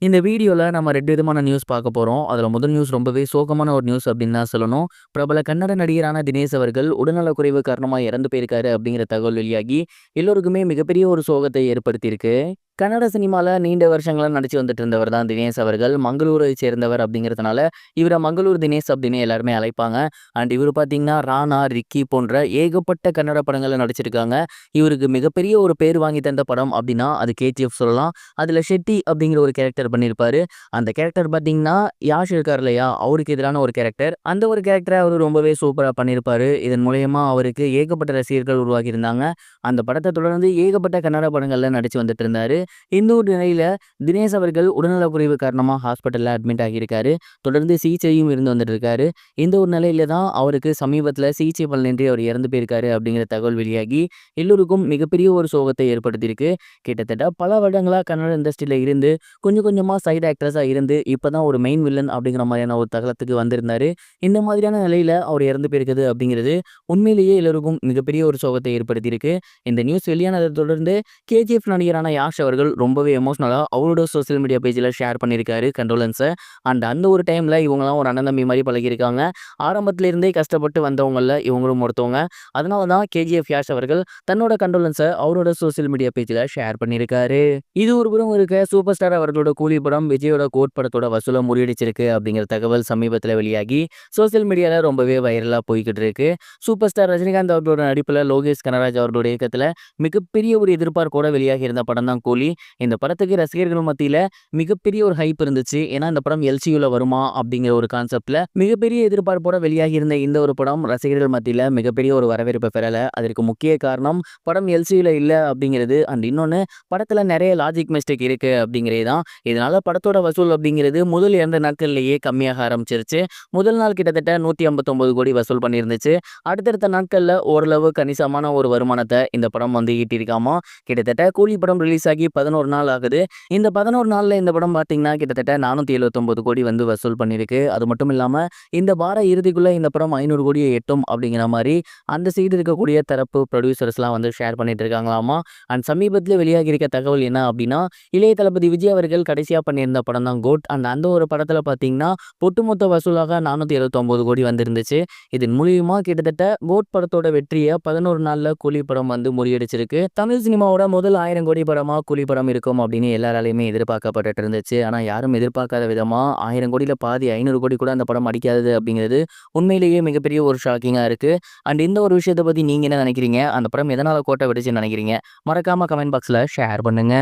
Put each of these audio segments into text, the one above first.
இந்த வீடியோல நம்ம 2 விதமான நியூஸ் பார்க்க போறோம். அதுல முதல் நியூஸ் ரொம்பவே சோகமான ஒரு நியூஸ் அப்படின்னு தான் சொல்லணும். பிரபல கன்னட நடிகரான தினேஷ் அவர்கள் உடல்நலக்குறைவு காரணமா இறந்து போயிருக்காரு அப்படிங்கிற தகவல் வெளியாகி எல்லோருக்குமே மிகப்பெரிய ஒரு சோகத்தை ஏற்படுத்தியிருக்கு. கன்னட சினிமால நீண்ட வருஷங்களா நடிச்சு வந்துட்டு இருந்தவர் தான் தினேஷ் அவர்கள். மங்களூரை சேர்ந்தவர் அப்படிங்கிறதுனால இவர மங்களூர் தினேஷ் அப்படின்னு எல்லாருமே அழைப்பாங்க. அண்ட் இவரு பார்த்தீங்கன்னா ராணா, ரிக்கி போன்ற ஏகப்பட்ட கன்னட படங்கள்ல நடிச்சிருக்காங்க. இவருக்கு மிகப்பெரிய ஒரு பேர் வாங்கி தந்த படம் அப்படின்னா அது கேஜிஎஃப் சொல்லலாம். அதுல ஷெட்டி அப்படிங்கிற ஒரு கேரக்டர் பண்ணியிருப்பாரு. அந்த கேரக்டர் பார்த்தீங்கன்னா யாஷ் இருக்கார் இல்லையா, அவருக்கு எதிரான ஒரு கேரக்டர். அந்த ஒரு கேரக்டரை அவரு ரொம்பவே சூப்பரா பண்ணியிருப்பாரு. இதன் மூலியமா அவருக்கு ஏகப்பட்ட ரசிகர்கள் உருவாகி இருந்தாங்க. அந்த படத்தை தொடர்ந்து ஏகப்பட்ட கன்னட படங்கள்ல நடிச்சு வந்துட்டு இருந்தாரு. இந்த ஒரு நிலையில தினேஷ் அவர்கள் உடல்நலக்குறைவு காரணமா ஹாஸ்பிட்டல்ல அட்மிட் ஆகியிருக்காரு. தொடர்ந்து சிகிச்சையும் இருந்து வந்துட்டு இருக்காரு. இந்த ஒரு நிலையில தான் அவருக்கு சமீபத்துல சிகிச்சை பலனின்றி அவர் இறந்து போயிருக்காரு அப்படிங்கிற தகவல் வெளியாகி எல்லோருக்கும் மிகப்பெரிய ஒரு சோகத்தை ஏற்படுத்தியிருக்கு. கிட்டத்தட்ட பல வருடங்களா கன்னட இண்டஸ்ட்ரியில இருந்து கொஞ்சம் கொஞ்சமா சைடு ஆக்டர்ஸா இருந்து இப்பதான் ஒரு மெயின் வில்லன் அப்படிங்கிற மாதிரியான ஒரு தகவலத்துக்கு வந்திருந்தாரு. இந்த மாதிரியான நிலையில அவர் இறந்து போயிருக்குது அப்படிங்கிறது உண்மையிலேயே எல்லோருக்கும் மிகப்பெரிய ஒரு சோகத்தை ஏற்படுத்தியிருக்கு. இந்த நியூஸ் வெளியானதை தொடர்ந்து கேஜிஎஃப் நடிகரான யாஷ் அவர்கள் ரொம்பவே எமோஷனலா அவரோட சோசியல் மீடியா பேஜ்ல ஷேர் பண்ணியிருக்காரு கண்டோலன்ஸை. அண்ட் அந்த ஒரு டைம்ல இவங்கலாம் ஒரு அண்ணன் தம்பி மாதிரி பழகியிருக்காங்க. ஆரம்பத்துல இருந்தே கஷ்டப்பட்டு வந்தவங்கள இவங்களும் ஒருத்தவங்க. அதனால தான் கேஜிஎஃப் யாஷ் அவர்கள் தன்னோட கண்டோலன்ஸை அவரோட சோசியல் மீடியா பேஜ்ல ஷேர் பண்ணியிருக்காரு. இது ஒரு புறம் இருக்க சூப்பர் ஸ்டார் அவர்களோட கூலி படம் விஜயோட கோட் படத்தோட வசூலை முறியடிச்சிருக்கு அப்படிங்கிற தகவல் சமீபத்தில் வெளியாகி சோசியல் மீடியால ரொம்பவே வைரலா போய்கிட்டு இருக்கு. சூப்பர் ஸ்டார் ரஜினிகாந்த் அவர்களோட நடிப்புல லோகேஷ் கனராஜ் அவர்களோட இயக்கத்துல மிகப்பெரிய ஒரு எதிர்பார்ப்போட வெளியாகி இருந்த படம் தான் கூலி. இந்த படத்துக்கு ரசிகர்கள் மத்தியில மிகப்பெரிய ஒரு ஹைப் இருந்துச்சு. ஏன்னா இந்த படம் எல்சியூல வருமா அப்படிங்கிற ஒரு கான்செப்ட்ல மிகப்பெரிய எதிர்பார்ப்போட வெளியாகி இருந்த இந்த ஒரு படம் ரசிகர்கள் மத்தியில மிகப்பெரிய ஒரு வரவேற்பை பெறல. அதற்கு முக்கிய காரணம் படம் எல்சியூல இல்ல அப்படிங்கிறது. அண்ட் இன்னொன்னு படத்துல நிறைய லாஜிக் மிஸ்டேக் இருக்கு அப்படிங்கிறது தான். இதனால படத்தோட வசூல் அப்படிங்கிறது முதல் 2 நாட்கள்லேயே கம்மியாக ஆரம்பிச்சிருச்சு. முதல் நாள் கிட்டத்தட்ட 159 கோடி வசூல் பண்ணியிருந்துச்சு. அடுத்தடுத்த நாட்கள்ல ஓரளவு கணிசமான ஒரு வருமானத்தை இந்த படம் வந்து ஈட்டியிருக்காமா. கிட்டத்தட்ட கூலி படம் ரிலீஸ் ஆகி 11 நாள் ஆகுது. இந்த 11 நாள்ல இந்த படம் பார்த்தீங்கன்னா கிட்டத்தட்ட 479 கோடி வந்து வசூல் பண்ணியிருக்கு. அது மட்டும் இல்லாம இந்த வார இறுதிக்குள்ள இந்த படம் 500 கோடியை எட்டும் அப்படிங்கிற மாதிரி அந்த சைடு இருக்கக்கூடிய தரப்பு ப்ரொடியூசர்ஸ்லாம் வந்து ஷேர் பண்ணிட்டு இருக்காங்களாமா. அண்ட் சமீபத்தில் வெளியாகி இருக்க தகவல் என்ன அப்படின்னா இளைய தளபதி விஜய் அவர்கள் கடைசியா பண்ணியிருந்த படம் தான் கோட். அந்த ஒரு படத்துல பார்த்தீங்கன்னா ஒட்டுமொத்த வசூலாக 479 கோடி வந்திருந்துச்சு. இதன் மூலியமா கிட்டத்தட்ட கோட் படத்தோட வெற்றியை 11 நாள்ல கூலி படம் வந்து முறியடிச்சிருக்கு. தமிழ் சினிமாவோட முதல் 1000 கோடி படமா கூலி படம் இருக்கும் அப்படின்னு எல்லாராலையுமே எதிர்பார்க்கப்பட்டு இருந்துச்சு. ஆனா யாரும் எதிர்பார்க்காத விதமா 1000 கோடியில பாதி 500 கோடி கூட அந்த படம் அடிக்காது அப்படிங்கிறது உண்மையிலேயே மிகப்பெரிய ஒரு ஷாக்கிங்கா இருக்கு. அண்ட் இந்த ஒரு விஷயத்தை பத்தி நீங்க என்ன நினைக்கிறீங்க? அந்த படம் எதனால கோட்டை விடுச்சுன்னு நினைக்கிறீங்க? மறக்காம கமெண்ட் பாக்ஸ்ல ஷேர் பண்ணுங்க.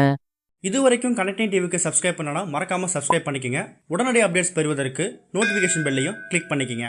இது வரைக்கும் கனெக்டிங் டிவிக்கு சப்ஸ்கிரைப் பண்ணனா மறக்காமல் சப்ஸ்கிரைப் பண்ணிக்கங்க. உடனடி அப்டேட்ஸ் பெறுவதற்கு நோட்டிஃபிகேஷன் பெல்லையும் கிளிக் பண்ணிக்கங்க.